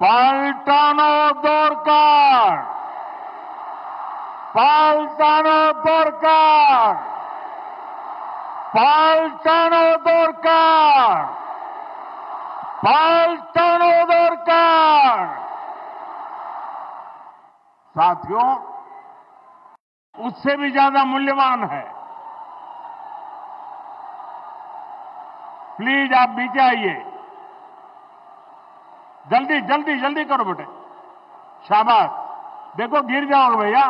পাল্টানো দরকার, পাল্টানো দরকার, পাল্টানো দরকার, पाल्टानो दरकार। साथियों, उससे भी ज्यादा मूल्यवान है। प्लीज आप नीचे आइए, जल्दी जल्दी जल्दी करो बेटे, शाबाश। देखो गिर जाओगे भैया।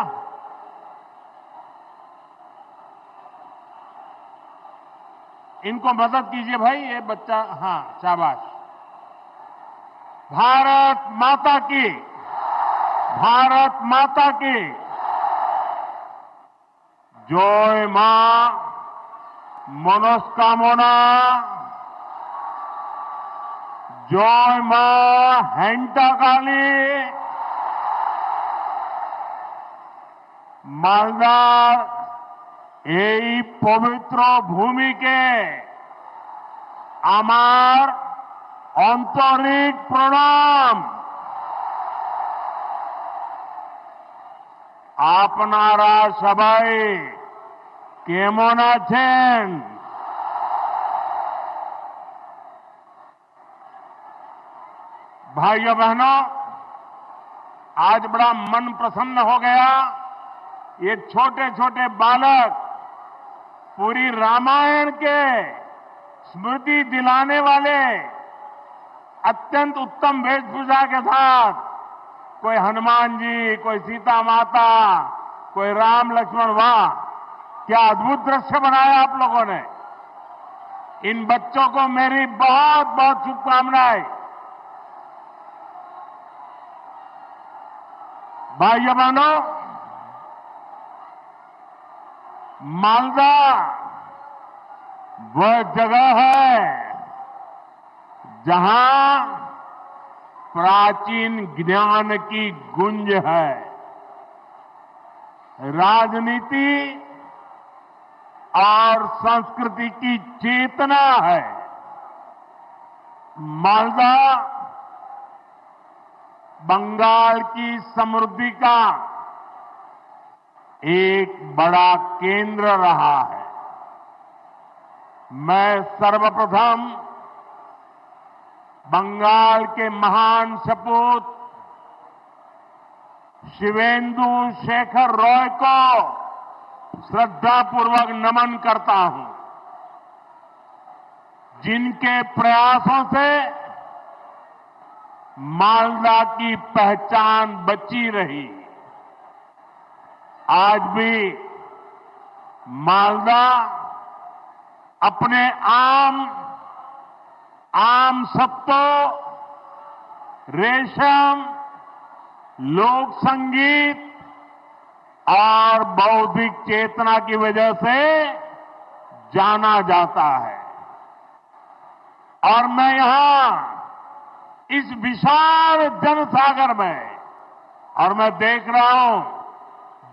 इनको मदद कीजिए भाई, ये बच्चा, हाँ शाबाश। भारत माता की, भारत माता की जय। मां मनस्कामना, जय मां हेंटा काली। मालदार এই পবিত্র ভূমিকে আমার আন্তরিক প্রণাম। আপনারা সবাই কেমন আছেন? भाइयों बहनों, आज बड़ा मन प्रसन्न हो गया। ये छोटे छोटे बालक पूरी रामायण के स्मृति दिलाने वाले अत्यंत उत्तम वेशभूषा के साथ, कोई हनुमान जी, कोई सीता माता, कोई राम लक्ष्मण, वाह क्या अद्भुत दृश्य बनाया आप लोगों ने। इन बच्चों को मेरी बहुत बहुत शुभकामनाएं। भाइयों बहनों, मालदा वह जगह है जहां प्राचीन ज्ञान की गुंज है, राजनीति और संस्कृति की चेतना है। मालदा बंगाल की समृद्धि का एक बड़ा केंद्र रहा है। मैं सर्वप्रथम बंगाल के महान सपूत शिवेंदु शेखर रॉय को श्रद्धापूर्वक नमन करता हूं, जिनके प्रयासों से मालदा की पहचान बची रही। आज भी मालदा अपने आम सत्तों, रेशम, लोक संगीत और बौद्धिक चेतना की वजह से जाना जाता है। और मैं यहां इस विशाल जनसागर में, और मैं देख रहा हूं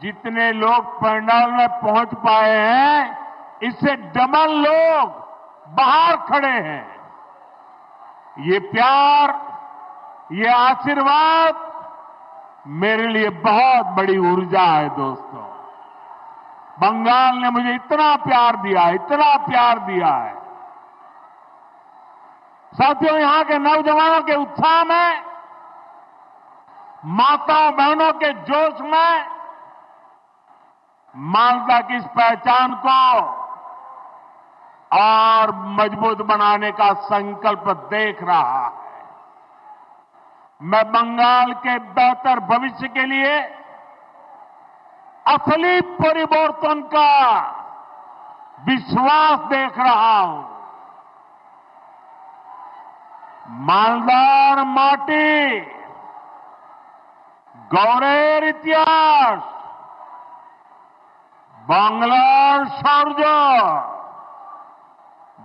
जितने लोग पंडाल में पहुंच पाए हैं, इससे डबल लोग बाहर खड़े हैं। ये प्यार, ये आशीर्वाद मेरे लिए बहुत बड़ी ऊर्जा है। दोस्तों, बंगाल ने मुझे इतना प्यार दिया, इतना प्यार दिया है। साथियों, यहां के नौजवानों के उत्साह में, माताओं बहनों के जोश में मालदा की इस पहचान को और मजबूत बनाने का संकल्प देख रहा है। मैं बंगाल के बेहतर भविष्य के लिए असली परिवर्तन का विश्वास देख रहा हूं। मालदार माटी, गौरेर इतिहास, बांग्लार शौर्य,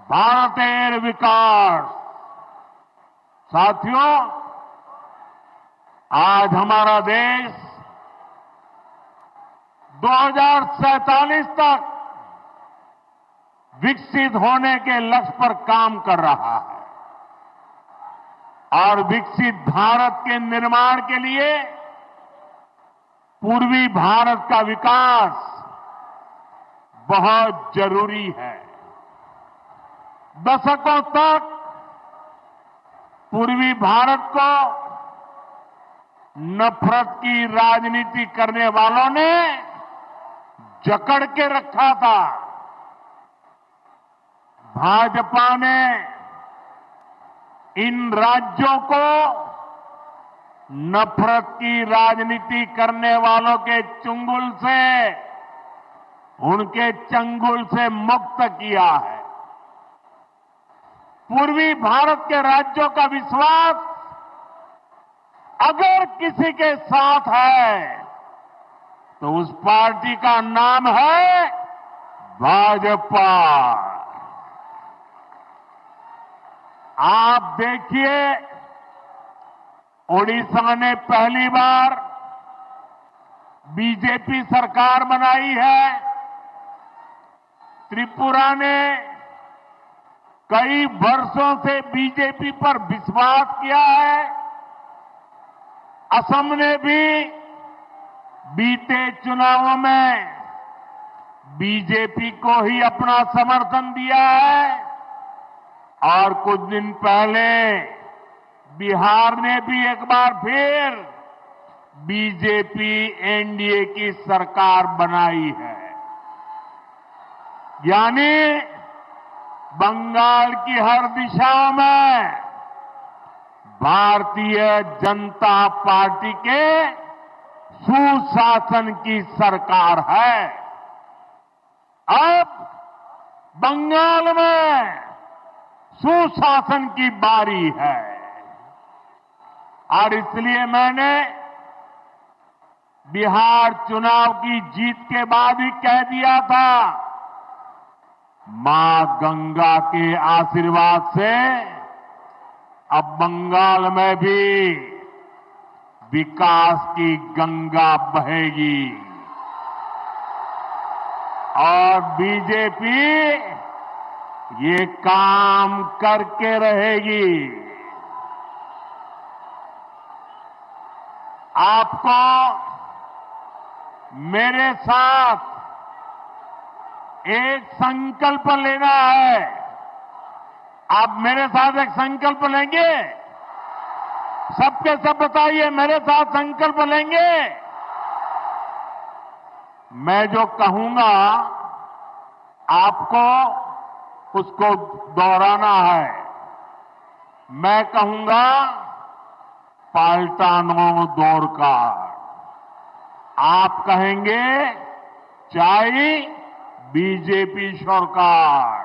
भारतेर विकास। साथियों, आज हमारा देश 2047 तक विकसित होने के लक्ष्य पर काम कर रहा है। और विकसित भारत के निर्माण के लिए पूर्वी भारत का विकास बहुत जरूरी है। दशकों तक पूर्वी भारत को नफरत की राजनीति करने वालों ने जकड़ के रखा था। भाजपा ने इन राज्यों को नफरत की राजनीति करने वालों के चंगुल से, उनके चंगुल से मुक्त किया है। पूर्वी भारत के राज्यों का विश्वास अगर किसी के साथ है तो उस पार्टी का नाम है भाजपा। आप देखिए, ओडिशा ने पहली बार बीजेपी सरकार बनाई है। त्रिपुरा ने कई वर्षों से बीजेपी पर विश्वास किया है। असम ने भी बीते चुनावों में बीजेपी को ही अपना समर्थन दिया है और कुछ दिन पहले बिहार ने भी एक बार फिर बीजेपी एनडीए की सरकार बनाई है। यानी बंगाल की हर दिशा में भारतीय जनता पार्टी के सुशासन की सरकार है। अब बंगाल में सुशासन की बारी है और इसलिए मैंने बिहार चुनाव की जीत के बाद ही कह दिया था, मां गंगा के आशीर्वाद से अब बंगाल में भी विकास की गंगा बहेगी और बीजेपी ये काम करके रहेगी। आपको मेरे साथ एक संकल्प लेना है। आप मेरे साथ एक संकल्प लेंगे? सबके सब बताइए, मेरे साथ संकल्प लेंगे? मैं जो कहूंगा आपको उसको दोहराना है। मैं कहूंगा पाल्टानो दोरकार, आप कहेंगे चाय बीजेपी सरकार।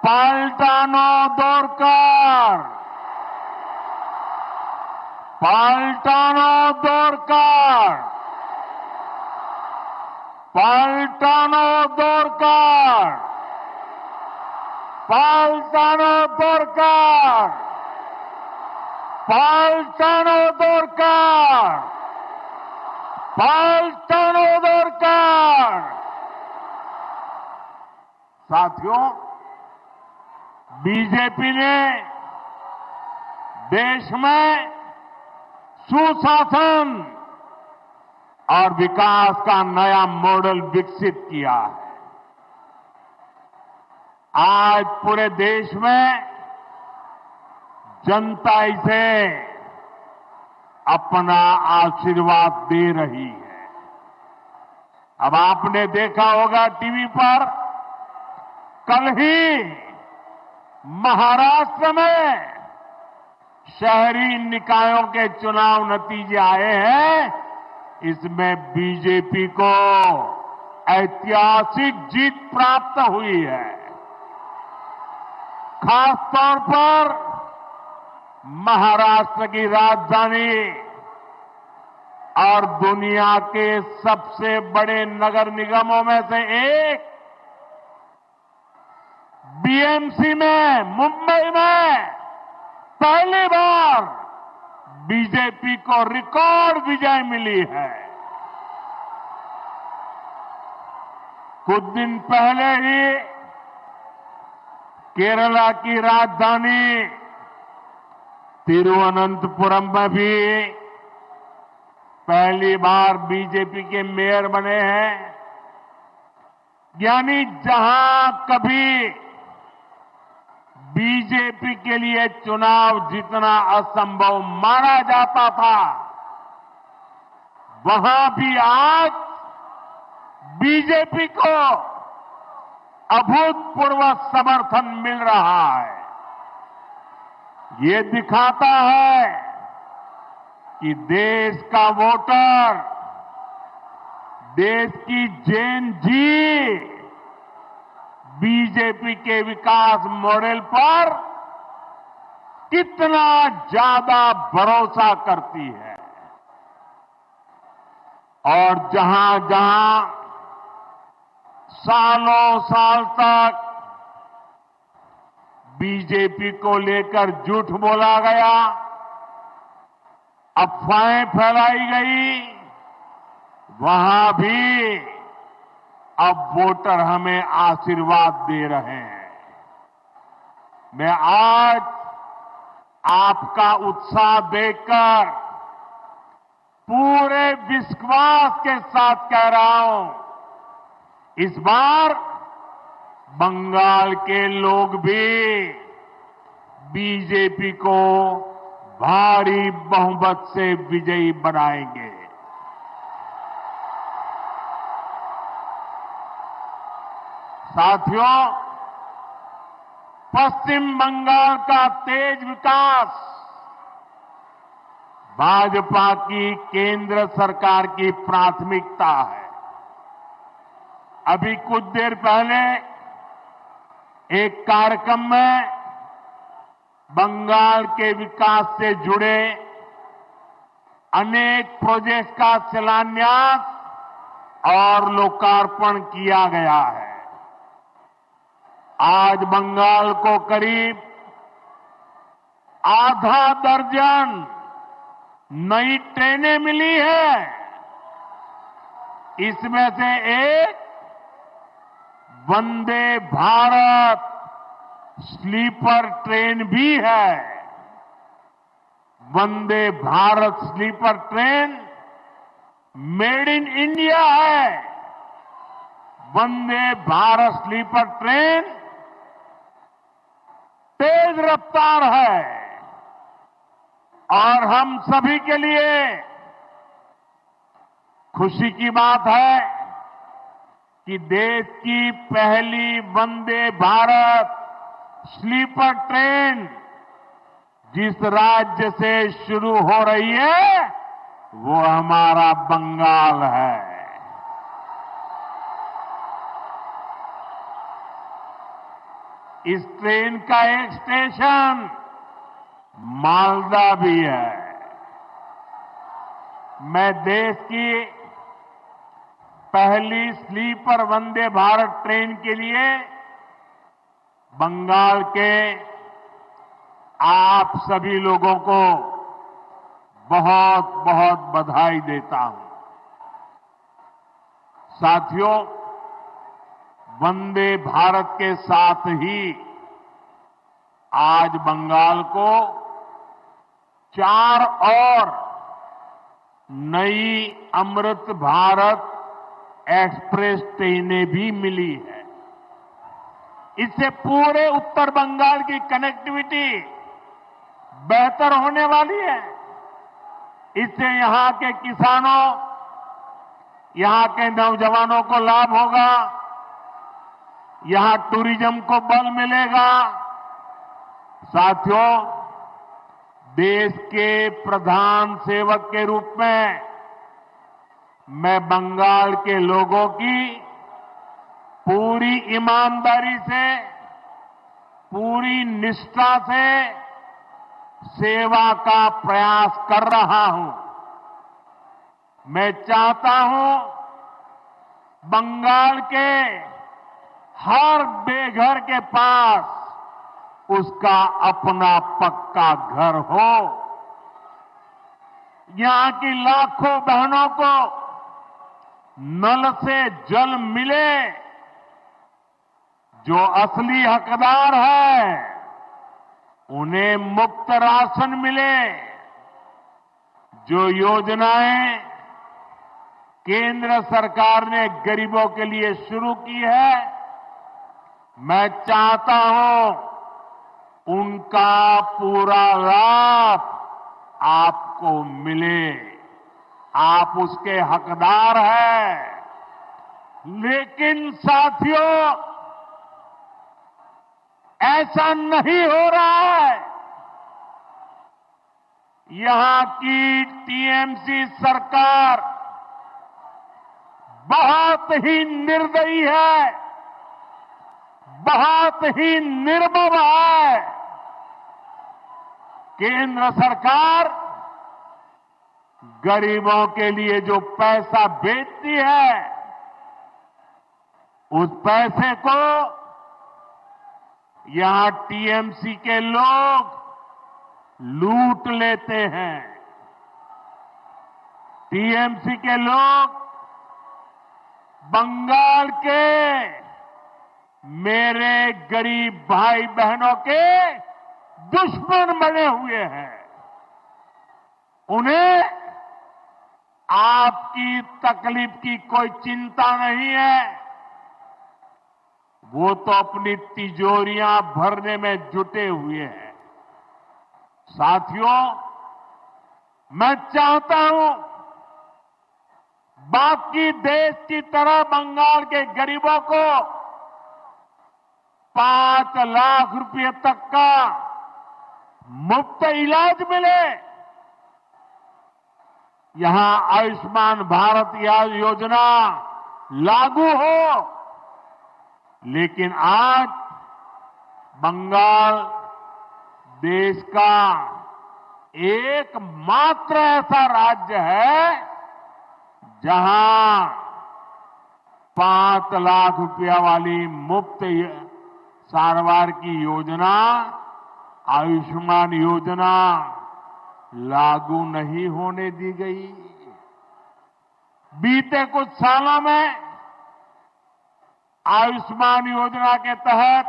पाल्टानो दोरकार, पाल्टानो दोरकार, पाल्टानो दोरकार, पाल्टानो दोरकार, पाल्टानो दोरकार, पाल्टानो दोरकार। साथियों, बीजेपी ने देश में सुशासन और विकास का नया मॉडल विकसित किया है। आज पूरे देश में जनता इसे अपना आशीर्वाद दे रही है। अब आपने देखा होगा टीवी पर, कल ही महाराष्ट्र में शहरी निकायों के चुनाव नतीजे आए हैं। इसमें बीजेपी को ऐतिहासिक जीत प्राप्त हुई है। खास तौर पर महाराष्ट्र की राजधानी और दुनिया के सबसे बड़े नगर निगमों में से एक बीएमसी में, मुंबई में पहली बार बीजेपी को रिकॉर्ड विजय मिली है। कुछ दिन पहले ही केरला की राजधानी तिरुवनंतपुरम में भी पहली बार बीजेपी के मेयर बने हैं। यानी जहां कभी बीजेपी के लिए चुनाव जीतना असंभव माना जाता था, वहां भी आज बीजेपी को अभूतपूर्व समर्थन मिल रहा है। ये दिखाता है कि देश का वोटर, देश की जेन जी बीजेपी के विकास मॉडल पर कितना ज्यादा भरोसा करती है। और जहां जहां सालों साल तक बीजेपी को लेकर झूठ बोला गया, अफवाहें फैलाई गई, वहां भी अब वोटर हमें आशीर्वाद दे रहे हैं। मैं आज आपका उत्साह देखकर पूरे विश्वास के साथ कह रहा हूं, इस बार बंगाल के लोग भी बीजेपी को भारी बहुमत से विजयी बनाएंगे। साथियों, पश्चिम बंगाल का तेज विकास भाजपा की केंद्र सरकार की प्राथमिकता है। अभी कुछ देर पहले एक कार्यक्रम में बंगाल के विकास से जुड़े अनेक प्रोजेक्ट का शिलान्यास और लोकार्पण किया गया है। आज बंगाल को करीब आधा दर्जन नई ट्रेनें मिली है। इसमें से एक वंदे भारत स्लीपर ट्रेन भी है। Vande Bharat sleeper train made in India है। वंदे भारत स्लीपर ट्रेन तेज रफ्तार है और हम सभी के लिए खुशी की बात है कि देश की पहली वंदे भारत स्लीपर ट्रेन जिस राज्य से शुरू हो रही है वो हमारा बंगाल है। इस ट्रेन का एक स्टेशन मालदा भी है। मैं देश की पहली स्लीपर वंदे भारत ट्रेन के लिए बंगाल के आप सभी लोगों को बहुत बहुत बधाई देता हूं। साथियों, वंदे भारत के साथ ही आज बंगाल को 4 और नई अमृत भारत एक्सप्रेस ट्रेनें भी मिली है। इससे पूरे उत्तर बंगाल की कनेक्टिविटी बेहतर होने वाली है। इससे यहां के किसानों, यहां के नौजवानों को लाभ होगा, यहां टूरिज्म को बल मिलेगा। साथियों, देश के प्रधान सेवक के रूप में मैं बंगाल के लोगों की पूरी ईमानदारी से, पूरी निष्ठा से सेवा का प्रयास कर रहा हूं। मैं चाहता हूं बंगाल के हर बेघर के पास उसका अपना पक्का घर हो। यहां की लाखों बहनों को नल से जल मिले। जो असली हकदार है उन्हें मुफ्त राशन मिले। जो योजनाएं केंद्र सरकार ने गरीबों के लिए शुरू की है, मैं चाहता हूं उनका पूरा लाभ आपको मिले। आप उसके हकदार हैं। लेकिन साथियों, ऐसा नहीं हो रहा है। यहां की टीएमसी सरकार बहुत ही निर्दयी है, बहुत ही निर्मम है। केंद्र सरकार गरीबों के लिए जो पैसा भेजती है, उस पैसे को यहां टीएमसी के लोग लूट लेते हैं। टीएमसी के लोग बंगाल के मेरे गरीब भाई बहनों के दुश्मन बने हुए हैं। उन्हें आपकी तकलीफ की कोई चिंता नहीं है। वो तो अपनी तिजोरियां भरने में जुटे हुए हैं। साथियों, मैं चाहता हूं बाकी देश की तरह बंगाल के गरीबों को 5 लाख रुपए तक का मुफ्त इलाज मिले। यहां आयुष्मान भारत योजना लागू हो। लेकिन आज बंगाल देश का एकमात्र ऐसा राज्य है जहां 5 लाख रुपया वाली मुफ्त सारवार की योजना, आयुष्मान योजना लागू नहीं होने दी गई। बीते कुछ सालों में आयुष्मान योजना के तहत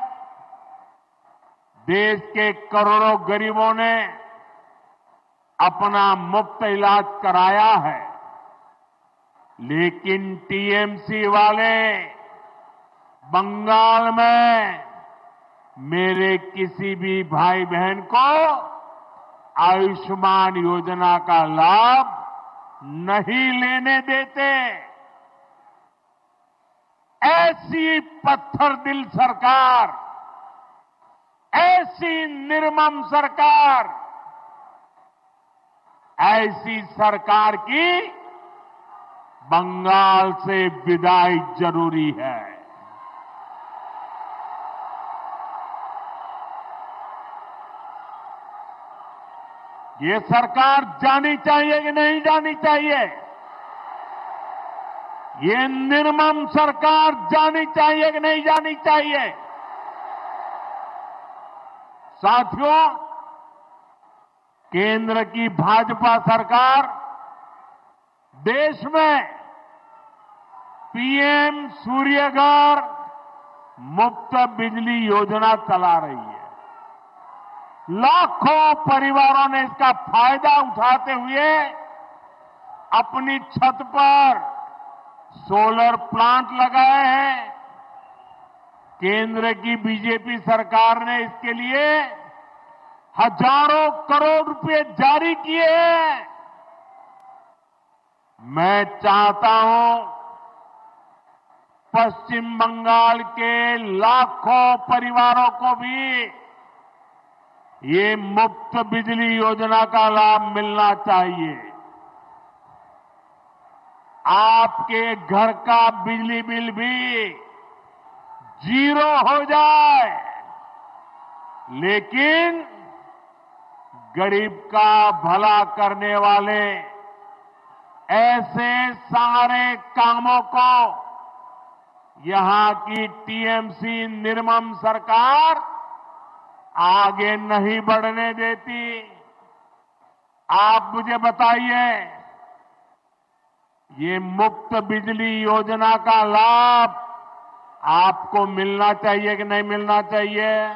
देश के करोड़ों गरीबों ने अपना मुफ्त इलाज कराया है। लेकिन टीएमसी वाले बंगाल में मेरे किसी भी भाई बहन को आयुष्मान योजना का लाभ नहीं लेने देते। ऐसी पत्थर दिल सरकार, ऐसी निर्मम सरकार, ऐसी सरकार की बंगाल से विदाई जरूरी है। ये सरकार जानी चाहिए कि नहीं जानी चाहिए? ये निर्मम सरकार जानी चाहिए कि नहीं जानी चाहिए? साथियों, केंद्र की भाजपा सरकार देश में पीएम सूर्यघर मुफ्त बिजली योजना चला रही है। लाखों परिवारों ने इसका फायदा उठाते हुए अपनी छत पर सोलर प्लांट लगाए हैं। केंद्र की बीजेपी सरकार ने इसके लिए हजारों करोड़ रुपए जारी किए हैं। मैं चाहता हूं पश्चिम बंगाल के लाखों परिवारों को भी ये मुफ्त बिजली योजना का लाभ मिलना चाहिए। आपके घर का बिजली बिल भी 0 हो जाए, लेकिन गरीब का भला करने वाले ऐसे सारे कामों को यहां की टीएमसी निर्मम सरकार आगे नहीं बढ़ने देती। आप मुझे बताइए, ये मुफ्त बिजली योजना का लाभ आपको मिलना चाहिए कि नहीं मिलना चाहिए?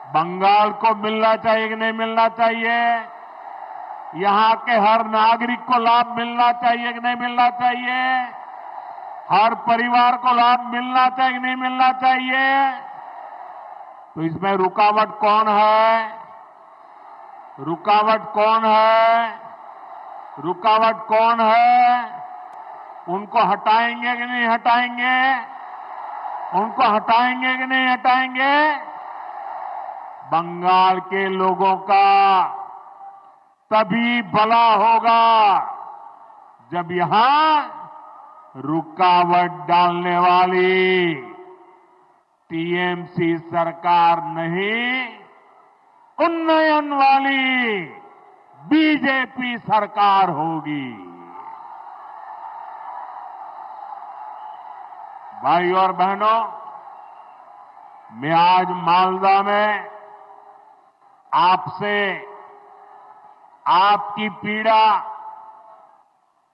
बंगाल को मिलना चाहिए कि नहीं मिलना चाहिए? यहां के हर नागरिक को लाभ मिलना चाहिए कि नहीं मिलना चाहिए? हर परिवार को लाभ मिलना चाहिए कि नहीं मिलना चाहिए? तो इसमें रुकावट कौन है? रुकावट कौन है? रुकावट कौन है? उनको हटाएंगे कि नहीं हटाएंगे? उनको हटाएंगे कि नहीं हटाएंगे? बंगाल के लोगों का तभी भला होगा जब यहां रुकावट डालने वाली टीएमसी सरकार नहीं, उन्नयन वाली बीजेपी सरकार होगी। भाई और बहनों, मैं आज मालदा में आपसे आपकी पीड़ा,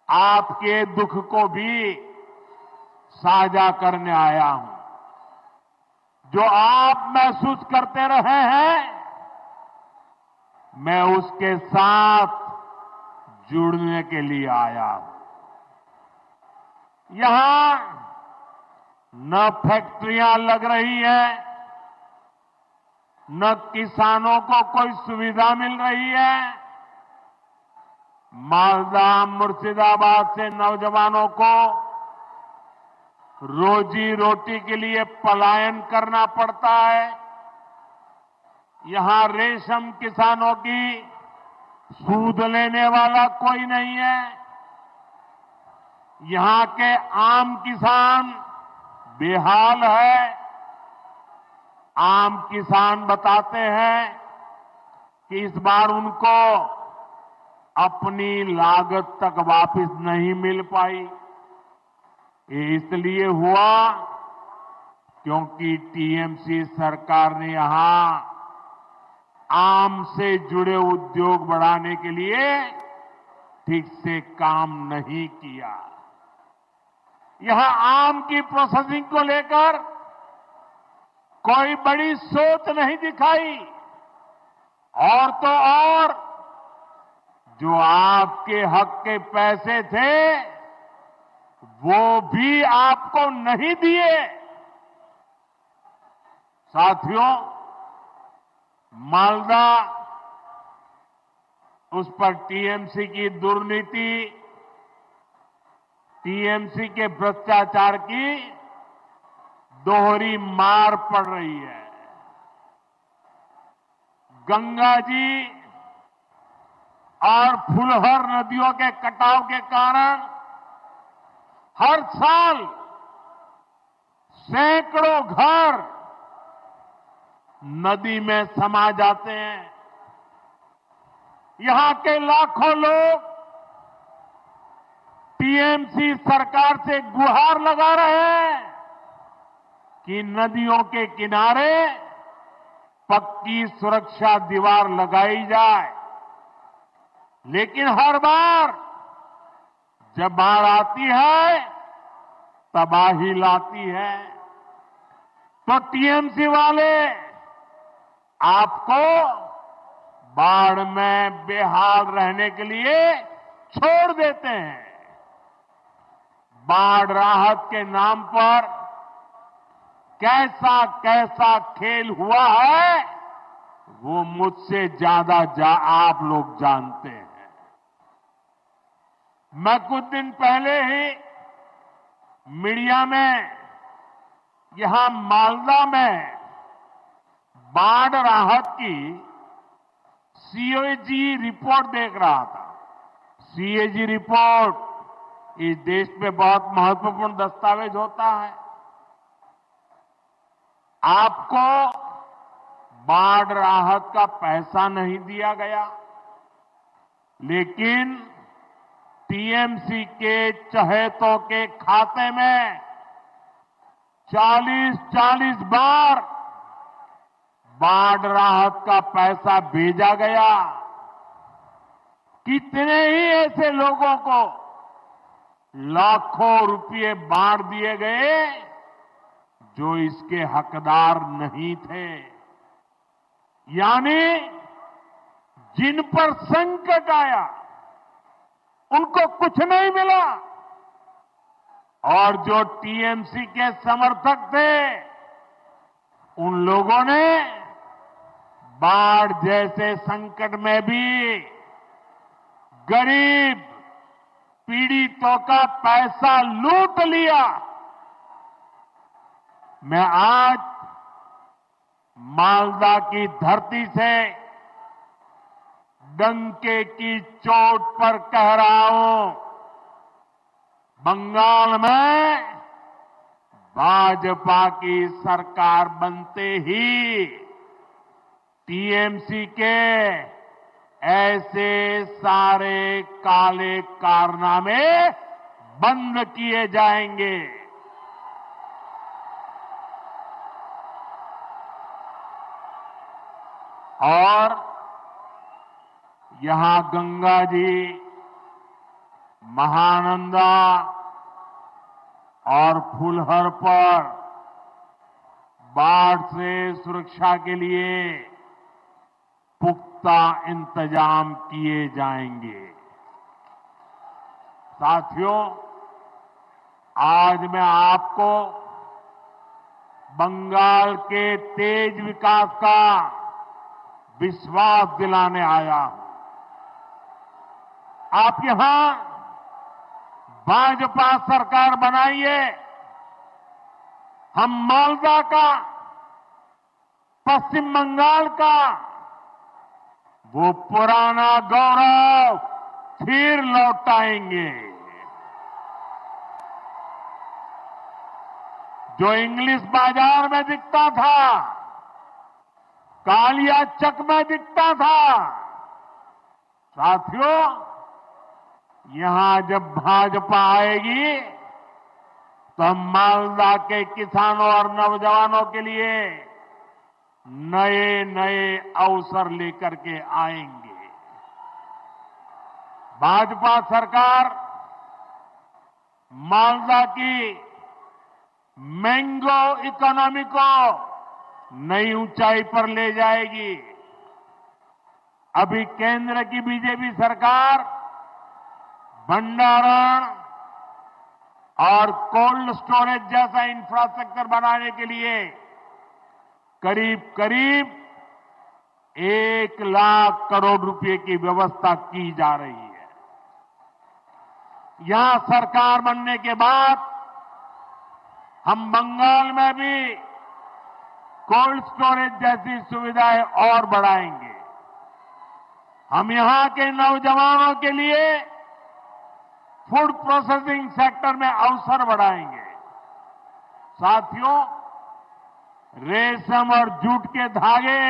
आपके दुख को भी साझा करने आया हूं। जो आप महसूस करते रहे हैं, मैं उसके साथ जुड़ने के लिए आया हूं। यहां न फैक्ट्रियां लग रही हैं, न किसानों को कोई सुविधा मिल रही है। मालदा मुर्शिदाबाद से नौजवानों को रोजी रोटी के लिए पलायन करना पड़ता है। यहां रेशम किसानों की सूद लेने वाला कोई नहीं है। यहां के आम किसान बेहाल है। आम किसान बताते हैं कि इस बार उनको अपनी लागत तक वापस नहीं मिल पाई। ये इसलिए हुआ क्योंकि टीएमसी सरकार ने यहां आम से जुड़े उद्योग बढ़ाने के लिए ठीक से काम नहीं किया। यहां आम की प्रोसेसिंग को लेकर कोई बड़ी सोच नहीं दिखाई। और तो और जो आपके हक के पैसे थे वो भी आपको नहीं दिए। साथियों, मालदा उस पर टीएमसी की दुर्नीति, टीएमसी के भ्रष्टाचार की दोहरी मार पड़ रही है। गंगा जी और फुलहर नदियों के कटाव के कारण हर साल सैकड़ों घर नदी में समा जाते हैं। यहां के लाखों लोग टीएमसी सरकार से गुहार लगा रहे हैं कि नदियों के किनारे पक्की सुरक्षा दीवार लगाई जाए। लेकिन हर बार जब बाढ़ आती है तबाही लाती है। तो टीएमसी वाले आपको बाढ़ में बेहाल रहने के लिए छोड़ देते हैं। बाढ़ राहत के नाम पर कैसा कैसा खेल हुआ है वो मुझसे ज्यादा आप लोग जानते हैं। मैं कुछ दिन पहले ही मीडिया में यहां मालदा में बाढ़ राहत की सीएजी रिपोर्ट देख रहा था। सीएजी रिपोर्ट इस देश में बहुत महत्वपूर्ण दस्तावेज होता है। आपको बाढ़ राहत का पैसा नहीं दिया गया, लेकिन टीएमसी के चहेतों के खाते में 40-40 बार बाढ़ राहत का पैसा भेजा गया। कितने ही ऐसे लोगों को लाखों रुपए बांट दिए गए जो इसके हकदार नहीं थे। यानी जिन पर संकट आया उनको कुछ नहीं मिला और जो टीएमसी के समर्थक थे उन लोगों ने बाढ़ जैसे संकट में भी गरीब पीड़ितों का पैसा लूट लिया। मैं आज मालदा की धरती से डंके की चोट पर कह रहा हूं, बंगाल में भाजपा की सरकार बनते ही टीएमसी के ऐसे सारे काले कारनामे बंद किए जाएंगे। और यहां गंगा जी, महानंदा और फुलहर पर बाढ़ से सुरक्षा के लिए पुख्ता इंतजाम किए जाएंगे। साथियों, आज मैं आपको बंगाल के तेज विकास का विश्वास दिलाने आया हूं। आप यहां भाजपा सरकार बनाइए, हम मालदा का, पश्चिम बंगाल का वो पुराना गौरव फिर लौटाएंगे। जो इंग्लिश बाजार में दिखता था, कालिया चक में दिखता था, साथियों यहां जब भाजपा आएगी तो हम मालदा के किसानों और नौजवानों के लिए नए नए अवसर लेकर के आएंगे। भाजपा सरकार मालदा की मैंगो इकोनॉमी को नई ऊंचाई पर ले जाएगी। अभी केंद्र की बीजेपी सरकार भंडारण और कोल्ड स्टोरेज जैसा इंफ्रास्ट्रक्चर बनाने के लिए करीब करीब 1 लाख करोड़ रुपए की व्यवस्था की जा रही है। यहां सरकार बनने के बाद हम बंगाल में भी कोल्ड स्टोरेज जैसी सुविधाएं और बढ़ाएंगे। हम यहां के नौजवानों के लिए फूड प्रोसेसिंग सेक्टर में अवसर बढ़ाएंगे। साथियों, रेशम और जूट के धागे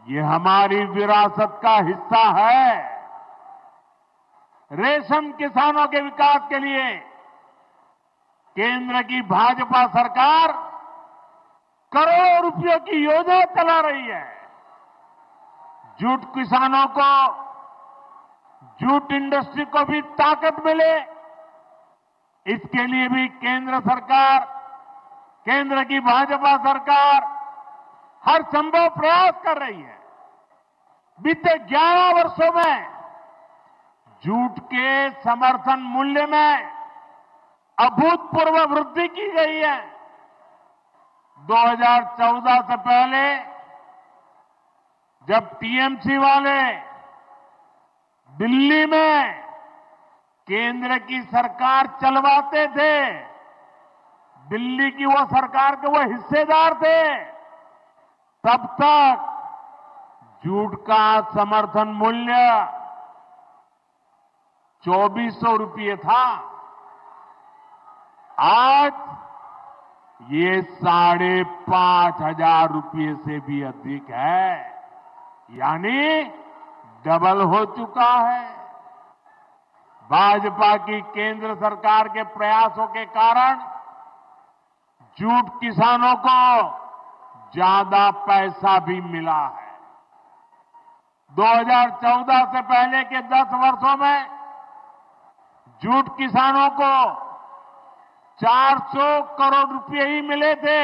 ये हमारी विरासत का हिस्सा है। रेशम किसानों के विकास के लिए केंद्र की भाजपा सरकार करोड़ों रुपयों की योजना चला रही है। जूट किसानों को, जूट इंडस्ट्री को भी ताकत मिले, इसके लिए भी केंद्र सरकार, केंद्र की भाजपा सरकार हर संभव प्रयास कर रही है। बीते 11 वर्षों में जूट के समर्थन मूल्य में अभूतपूर्व वृद्धि की गई है। 2014 से पहले जब टीएमसी वाले दिल्ली में केंद्र की सरकार चलवाते थे, दिल्ली की वो सरकार के वो हिस्सेदार थे, तब तक जूट का समर्थन मूल्य 2400 रुपये था। आज ये 5,500 रुपये से भी अधिक है, यानी डबल हो चुका है। भाजपा की केंद्र सरकार के प्रयासों के कारण जूट किसानों को ज्यादा पैसा भी मिला है। 2014 से पहले के 10 वर्षों में जूट किसानों को 400 करोड़ रुपए ही मिले थे।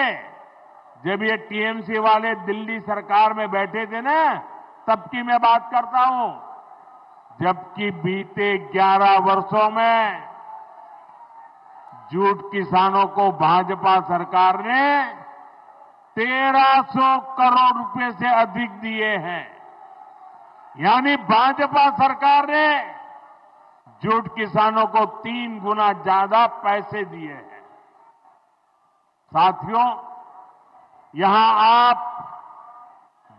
जब ये टीएमसी वाले दिल्ली सरकार में बैठे थे ना, तब की मैं बात करता हूं, जबकि बीते 11 वर्षों में जूट किसानों को भाजपा सरकार ने 1300 करोड़ रुपए से अधिक दिए हैं। यानी भाजपा सरकार ने जूट किसानों को 3 गुना ज्यादा पैसे दिए हैं। साथियों, यहां आप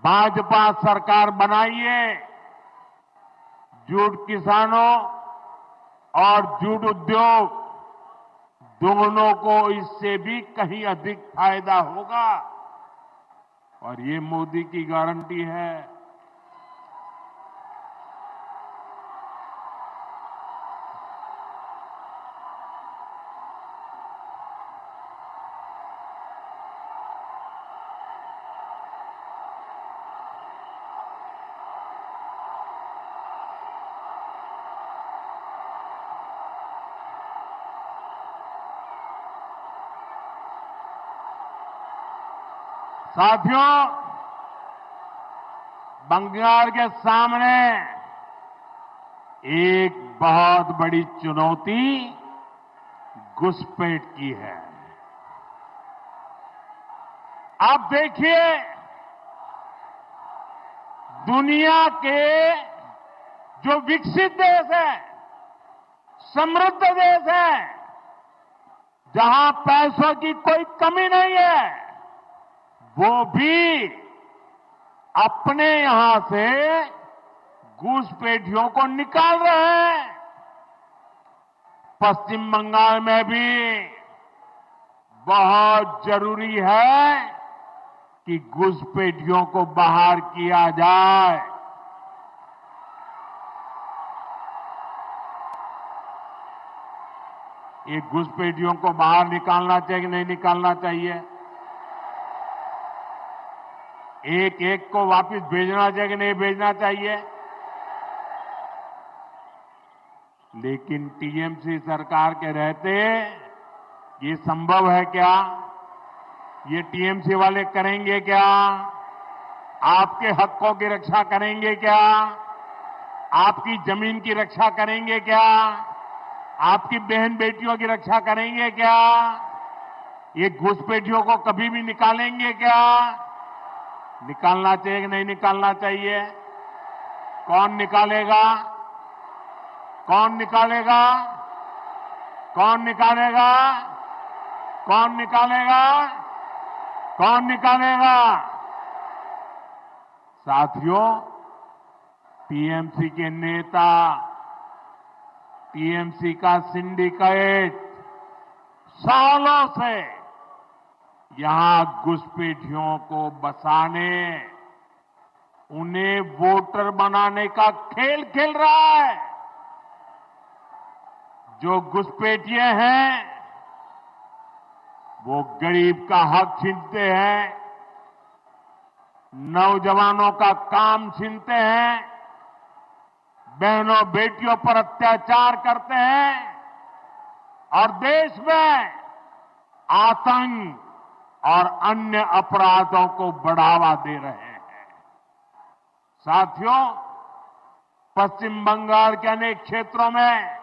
भाजपा सरकार बनाइए, जूट किसानों और जूट उद्योग दोनों को इससे भी कहीं अधिक फायदा होगा, और ये मोदी की गारंटी है। साथियों, बंगाल के सामने एक बहुत बड़ी चुनौती घुसपैठ की है। आप देखिए, दुनिया के जो विकसित देश है, समृद्ध देश है, जहां पैसों की कोई कमी नहीं है, वो भी अपने यहां से घुसपैठियों को निकाल रहे हैं। पश्चिम बंगाल में भी बहुत जरूरी है कि घुसपैठियों को बाहर किया जाए। ये घुसपैठियों को बाहर निकालना चाहिए कि नहीं निकालना चाहिए? एक एक को वापस भेजना चाहिए कि नहीं भेजना चाहिए? लेकिन टीएमसी सरकार के रहते ये संभव है क्या? ये टीएमसी वाले करेंगे क्या? आपके हकों की रक्षा करेंगे क्या? आपकी जमीन की रक्षा करेंगे क्या? आपकी बहन बेटियों की रक्षा करेंगे क्या? ये घुसपैठियों को कभी भी निकालेंगे क्या? निकालना चाहिए कि नहीं निकालना चाहिए? कौन निकालेगा? कौन निकालेगा? कौन निकालेगा? कौन निकालेगा? कौन निकालेगा? साथियों, टीएमसी के नेता, टीएमसी का सिंडिकेट सालों से यहां घुसपैठियों को बसाने, उन्हें वोटर बनाने का खेल खेल रहा है। जो घुसपैठिए हैं वो गरीब का हक छीनते हैं, नौजवानों का काम छीनते हैं, बहनों बेटियों पर अत्याचार करते हैं और देश में आतंक और अन्य अपराधों को बढ़ावा दे रहे हैं। साथियों, पश्चिम बंगाल के अनेक क्षेत्रों में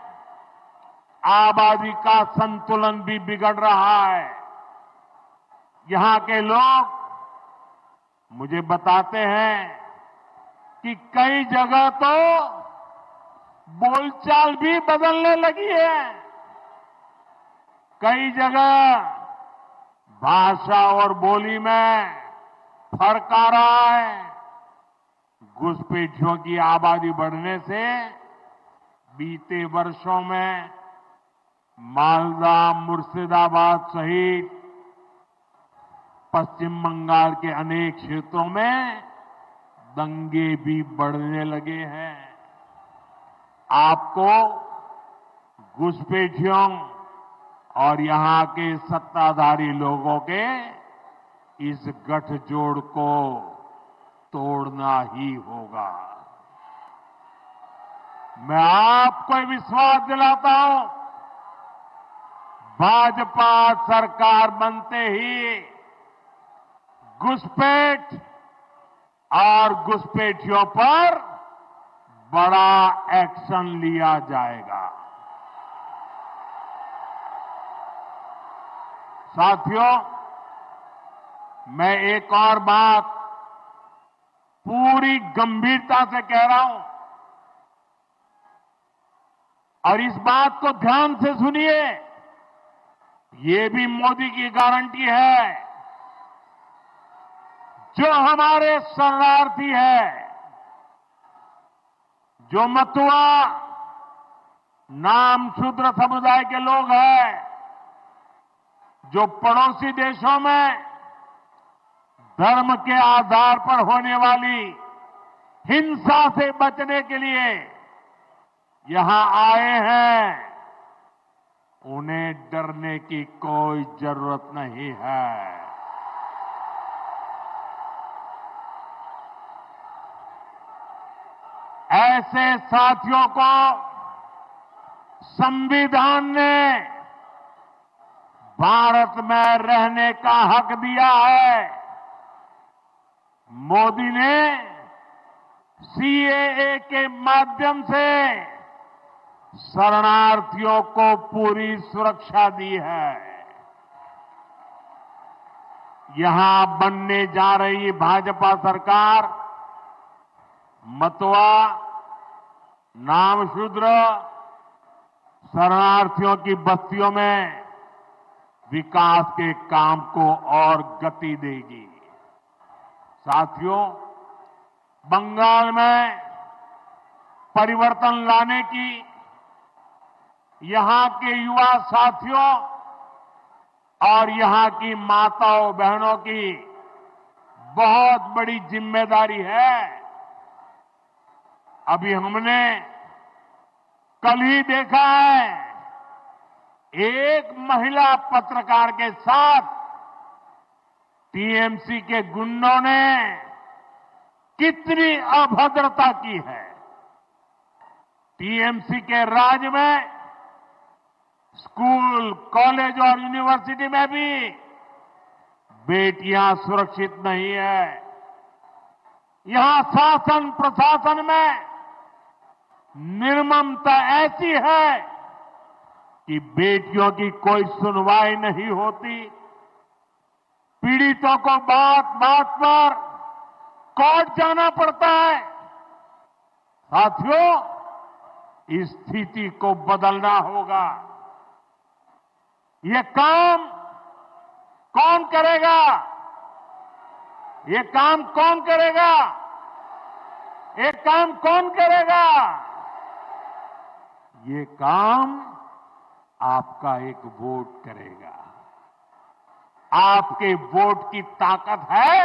आबादी का संतुलन भी बिगड़ रहा है। यहां के लोग मुझे बताते हैं कि कई जगह तो बोलचाल भी बदलने लगी है। कई जगह भाषा और बोली में फर्क आ रहा है। घुसपैठियों की आबादी बढ़ने से बीते वर्षों में मालदा, मुर्शिदाबाद सहित पश्चिम बंगाल के अनेक क्षेत्रों में दंगे भी बढ़ने लगे हैं। आपको घुसपैठियों और यहां के सत्ताधारी लोगों के इस गठजोड़ को तोड़ना ही होगा। मैं आपको विश्वास दिलाता हूं, भाजपा सरकार बनते ही घुसपैठ और घुसपैठियों पर बड़ा एक्शन लिया जाएगा। साथियों, मैं एक और बात पूरी गंभीरता से कह रहा हूं और इस बात को ध्यान से सुनिए। ये भी मोदी की गारंटी है, जो हमारे शरणार्थी है, जो मतुआ नाम शूद्र समुदाय के लोग हैं, जो पड़ोसी देशों में धर्म के आधार पर होने वाली हिंसा से बचने के लिए यहां आए हैं, उन्हें डरने की कोई जरूरत नहीं है। ऐसे साथियों को संविधान ने भारत में रहने का हक दिया है। मोदी ने सीएए के माध्यम से शरणार्थियों को पूरी सुरक्षा दी है। यहां बनने जा रही भाजपा सरकार मतुआ, नामशूद्र, शरणार्थियों की बस्तियों में विकास के काम को और गति देगी। साथियों, बंगाल में परिवर्तन लाने की यहां के युवा साथियों और यहां की माताओं बहनों की बहुत बड़ी जिम्मेदारी है। अभी हमने कल ही देखा है, एक महिला पत्रकार के साथ टीएमसी के गुंडों ने कितनी अभद्रता की है। टीएमसी के राज में स्कूल, कॉलेज और यूनिवर्सिटी में भी बेटियां सुरक्षित नहीं है। यहां शासन प्रशासन में निर्ममता ऐसी है कि बेटियों की कोई सुनवाई नहीं होती। पीड़ितों को बात बात पर कोर्ट जाना पड़ता है। साथियों, इस स्थिति को बदलना होगा। ये काम कौन करेगा? ये काम कौन करेगा? ये काम कौन करेगा? ये काम आपका एक वोट करेगा। आपके वोट की ताकत है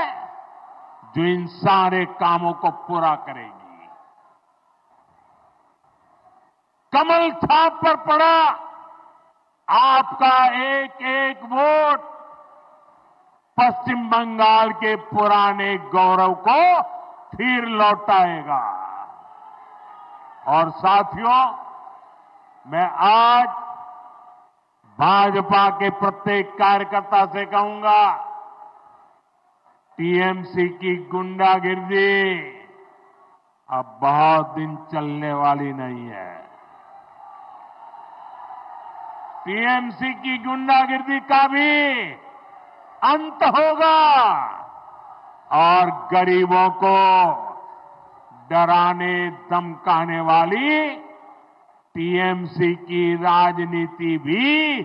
जो इन सारे कामों को पूरा करेगी। कमल छाप पर पड़ा आपका एक एक वोट पश्चिम बंगाल के पुराने गौरव को फिर लौटाएगा। और साथियों, मैं आज भाजपा के प्रत्येक कार्यकर्ता से कहूंगा, टीएमसी की गुंडागिर्दी अब बहुत दिन चलने वाली नहीं है। टीएमसी की गुंडागिर्दी का भी अंत होगा और गरीबों को डराने धमकाने वाली टीएमसी की राजनीति भी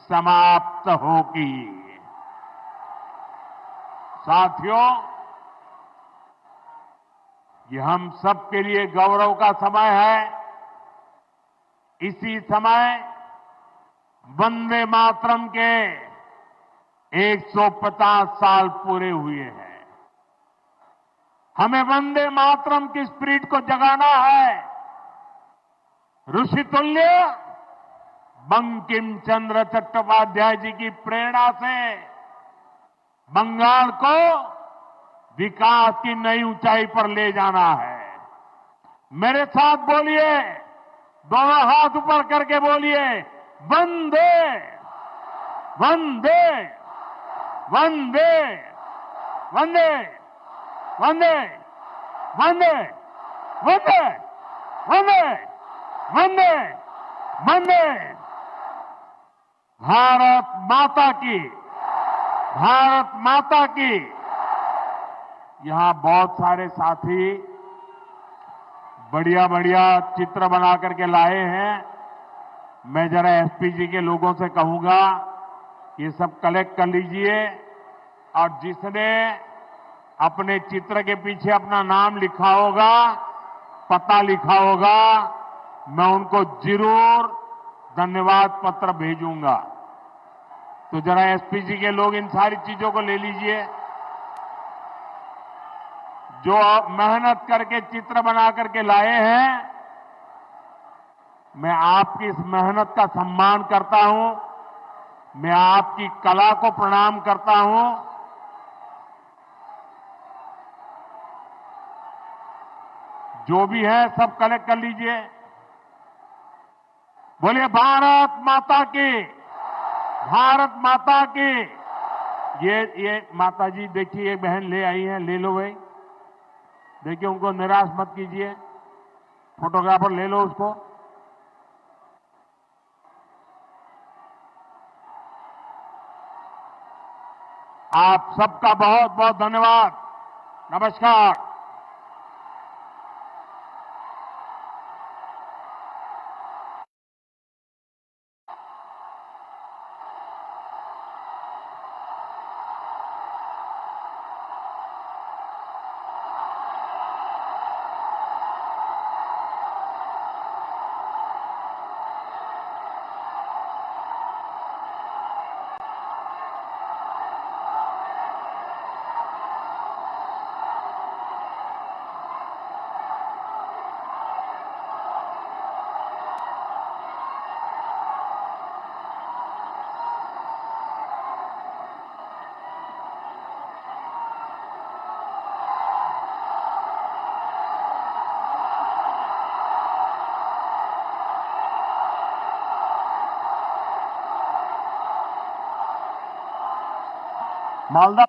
समाप्त होगी। साथियों, ये हम सबके लिए गौरव का समय है। इसी समय वंदे मातरम के 150 साल पूरे हुए हैं। हमें वंदे मातरम की स्पिरिट को जगाना है। ऋषितुल्य बंकिम चंद्र चट्टोपाध्याय जी की प्रेरणा से बंगाल को विकास की नई ऊंचाई पर ले जाना है। मेरे साथ बोलिए, दोनों हाथ ऊपर करके बोलिए, वंदे वंदे वंदे वंदे वंदे वंदे वंदे वंदे वंदे वंदे। भारत माता की, भारत माता की। यहां बहुत सारे साथी बढ़िया बढ़िया चित्र बना करके लाए हैं। मैं जरा एसपीजी के लोगों से कहूंगा ये सब कलेक्ट कर लीजिए और जिसने अपने चित्र के पीछे अपना नाम लिखा होगा, पता लिखा होगा, मैं उनको जरूर धन्यवाद पत्र भेजूंगा। तो जरा एसपीजी के लोग इन सारी चीजों को ले लीजिए। जो आप मेहनत करके चित्र बना करके लाए हैं, मैं आपकी इस मेहनत का सम्मान करता हूं। मैं आपकी कला को प्रणाम करता हूं। जो भी है सब कलेक्ट कर लीजिए। बोलिए भारत माता की, भारत माता की। ये माता जी देखिए, एक बहन ले आई है, ले लो भाई। देखिए उनको निराश मत कीजिए, फोटोग्राफर ले लो उसको। आप सबका बहुत बहुत धन्यवाद। नमस्कार। मालदा